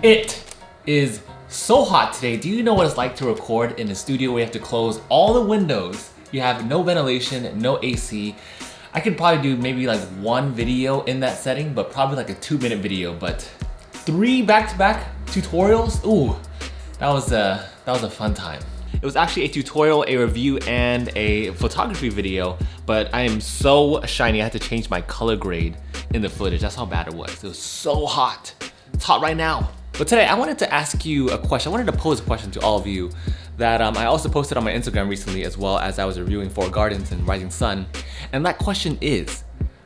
It is so hot today. Do you know what it's like to record in a studio where you have to close all the windows? You have no ventilation, no AC. I could probably do maybe like one video in that setting, but probably like a 2-minute video. But 3 back-to-back tutorials? Ooh, that was a fun time. It was actually a tutorial, a review, and a photography video, but I am so shiny I had to change my color grade in the footage. That's how bad it was. It was so hot. It's hot right now. But today I wanted to ask you a question. I wanted to pose a question to all of you that I also posted on my Instagram recently, as well as I was reviewing Four Gardens and Rising Sun. And that question is,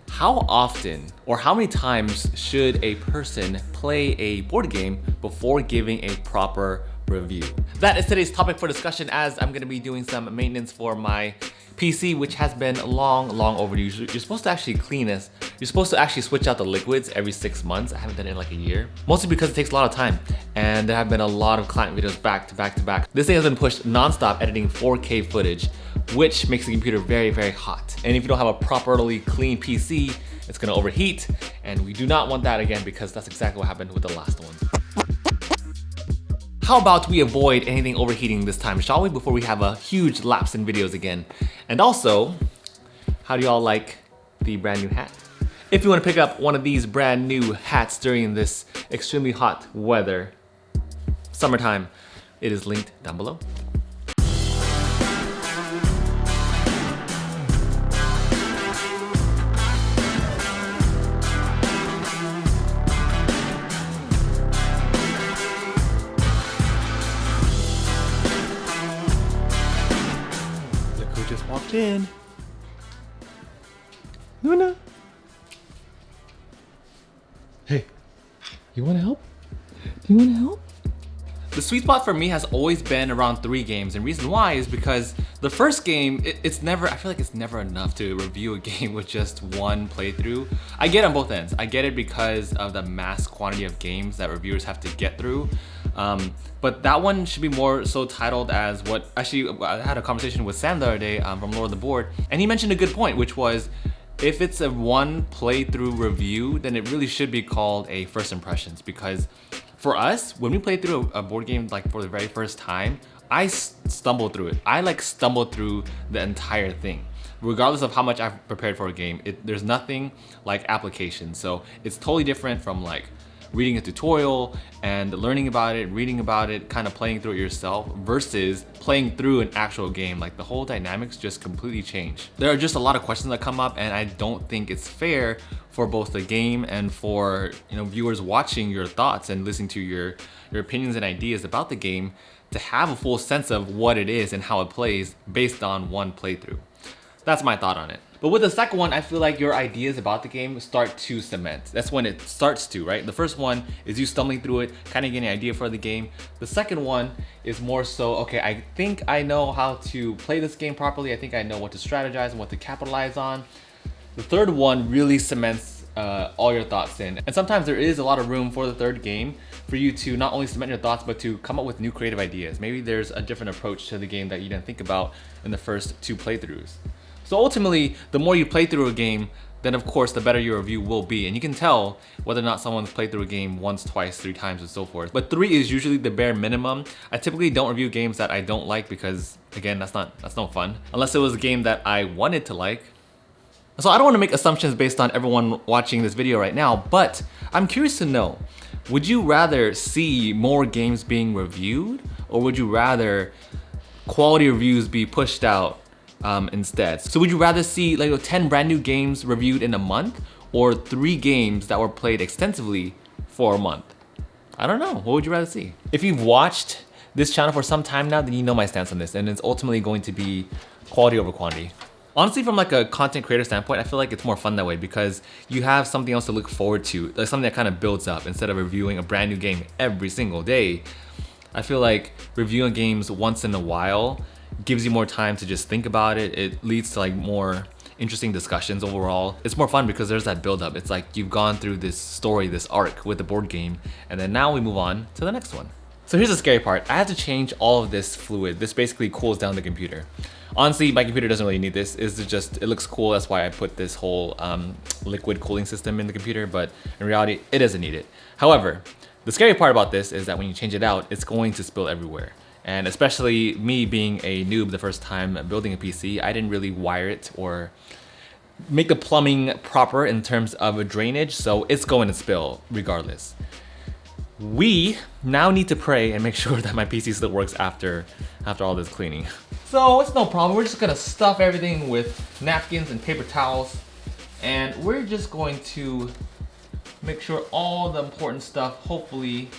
how often or how many times should a person play a board game before giving a proper review? That is today's topic for discussion, as I'm gonna be doing some maintenance for my PC, which has been long overdue. You're supposed to actually clean this. You're supposed to actually switch out the liquids every 6 months. I haven't done it in like a year. Mostly because it takes a lot of time. And there have been a lot of client videos back to back. This thing has been pushed non-stop editing 4K footage, which makes the computer very hot. And if you don't have a properly clean PC, it's gonna overheat. And we do not want that again, because that's exactly what happened with the last one. How about we avoid anything overheating this time, shall we, before we have a huge lapse in videos again? And also, how do y'all like the brand new hat? If you want to pick up one of these brand new hats during this extremely hot weather, summertime, it is linked down below. Just walked in. Luna. Hey, you wanna help? You wanna help? The sweet spot for me has always been around 3 games, and reason why is because the first game, it's never, I feel like it's never enough to review a game with just one playthrough. I get it on both ends. I get it because of the mass quantity of games that reviewers have to get through. But that one should be more so titled as what, actually I had a conversation with Sam the other day from Lord of the Board, and he mentioned a good point, which was, if it's a one playthrough review, then it really should be called a first impressions, because for us, when we play through a board game like for the very first time, I stumbled through it. I like stumbled through the entire thing. Regardless of how much I've prepared for a game, there's nothing like application. So it's totally different from like reading a tutorial and learning about it, reading about it, kind of playing through it yourself versus playing through an actual game. Like the whole dynamics just completely change. There are just a lot of questions that come up, and I don't think it's fair for both the game and for viewers watching your thoughts and listening to your opinions and ideas about the game to have a full sense of what it is and how it plays based on one playthrough. That's my thought on it. But with the second one, I feel like your ideas about the game start to cement. That's when it starts to, right? The first one is you stumbling through it, kind of getting an idea for the game. The second one is more so, okay, I think I know how to play this game properly. I think I know what to strategize and what to capitalize on. The third one really cements all your thoughts in. And sometimes there is a lot of room for the third game for you to not only cement your thoughts, but to come up with new creative ideas. Maybe there's a different approach to the game that you didn't think about in the first 2 playthroughs. So ultimately, the more you play through a game, then of course the better your review will be. And you can tell whether or not someone's played through a game once, twice, 3 times, and so forth. But 3 is usually the bare minimum. I typically don't review games that I don't like because, again, that's no fun. Unless it was a game that I wanted to like. So I don't want to make assumptions based on everyone watching this video right now, but I'm curious to know, would you rather see more games being reviewed, or would you rather quality reviews be pushed out instead? So would you rather see like 10 brand new games reviewed in a month, or 3 games that were played extensively for a month? I don't know. What would you rather see? If you've watched this channel for some time now, then you know my stance on this, and it's ultimately going to be quality over quantity. Honestly, from like a content creator standpoint, I feel like it's more fun that way because you have something else to look forward to, like something that kind of builds up instead of reviewing a brand new game every single day. I feel like reviewing games once in a while gives you more time to just think about it. It leads to like more interesting discussions overall. It's more fun because there's that build up. It's like you've gone through this story, this arc with the board game, and then now we move on to the next one. So here's the scary part. I had to change all of this fluid. This basically cools down the computer. Honestly, my computer doesn't really need this. It looks cool. That's why I put this whole liquid cooling system in the computer, but in reality, it doesn't need it. However, The scary part about this is that when you change it out, it's going to spill everywhere. And especially me being a noob the first time building a PC, I didn't really wire it or make the plumbing proper in terms of a drainage, so it's going to spill regardless. We now need to pray and make sure that my PC still works after all this cleaning. So it's no problem. We're just gonna stuff everything with napkins and paper towels, and we're just going to make sure all the important stuff hopefully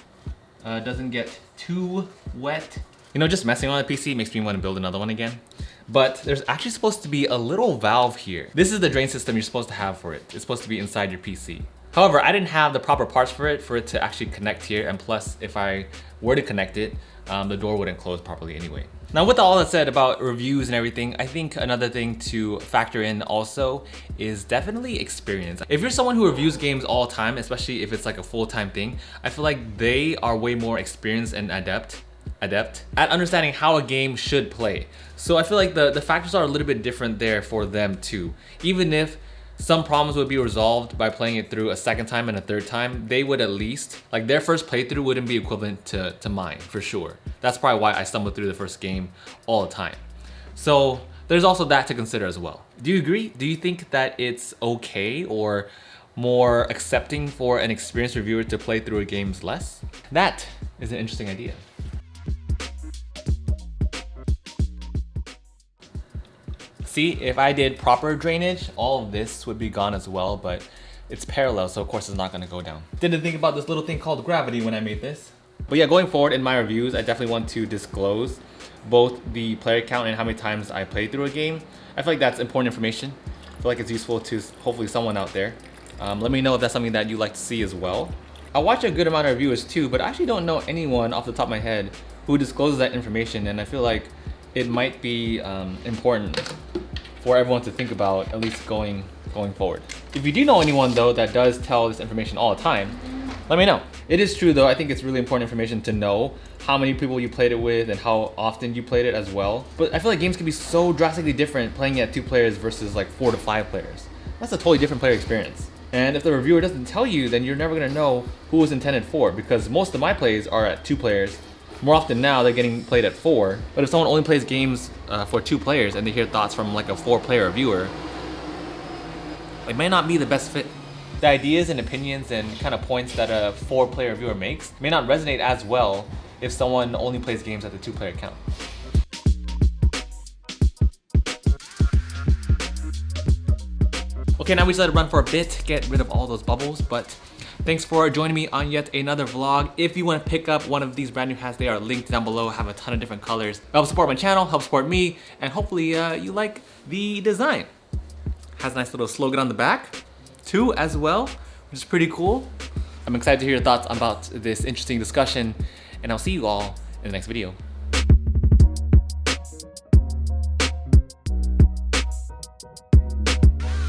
doesn't get too wet. You know, just messing on the PC makes me want to build another one again. But there's actually supposed to be a little valve here. This is the drain system you're supposed to have for it. It's supposed to be inside your PC. However, I didn't have the proper parts for it to actually connect here, and plus if I were to connect it, the door wouldn't close properly anyway. Now with all that said about reviews and everything, I think another thing to factor in also is definitely experience. If you're someone who reviews games all the time, especially if it's like a full-time thing, I feel like they are way more experienced and adept at understanding how a game should play. So I feel like the factors are a little bit different there for them too. Even if some problems would be resolved by playing it through a second time and a third time, they would at least, like their first playthrough wouldn't be equivalent to mine, for sure. That's probably why I stumbled through the first game all the time. So there's also that to consider as well. Do you agree? Do you think that it's okay or more accepting for an experienced reviewer to play through a games less? That is an interesting idea. See, if I did proper drainage, all of this would be gone as well, but it's parallel, so of course it's not gonna go down. Didn't think about this little thing called gravity when I made this. But yeah, going forward in my reviews, I definitely want to disclose both the player count and how many times I played through a game. I feel like that's important information. I feel like it's useful to hopefully someone out there. Let me know if that's something that you'd like to see as well. I watch a good amount of reviewers too, but I actually don't know anyone off the top of my head who discloses that information, and I feel like it might be important for everyone to think about, at least going forward. If you do know anyone though that does tell this information all the time, let me know. It is true though, I think it's really important information to know how many people you played it with and how often you played it as well. But I feel like games can be so drastically different playing at 2 players versus like 4 to 5 players. That's a totally different player experience. And if the reviewer doesn't tell you, then you're never gonna know who it's intended for, because most of my plays are at 2 players. More often now, they're getting played at 4. But if someone only plays games for 2 players and they hear thoughts from like a 4-player reviewer, it may not be the best fit. The ideas and opinions and kind of points that a 4-player reviewer makes may not resonate as well if someone only plays games at the 2-player count. Okay, now we just let it run for a bit, get rid of all those bubbles, but thanks for joining me on yet another vlog. If you want to pick up one of these brand new hats, they are linked down below, have a ton of different colors. Help support my channel, help support me, and hopefully you like the design. Has a nice little slogan on the back too as well, which is pretty cool. I'm excited to hear your thoughts about this interesting discussion, and I'll see you all in the next video.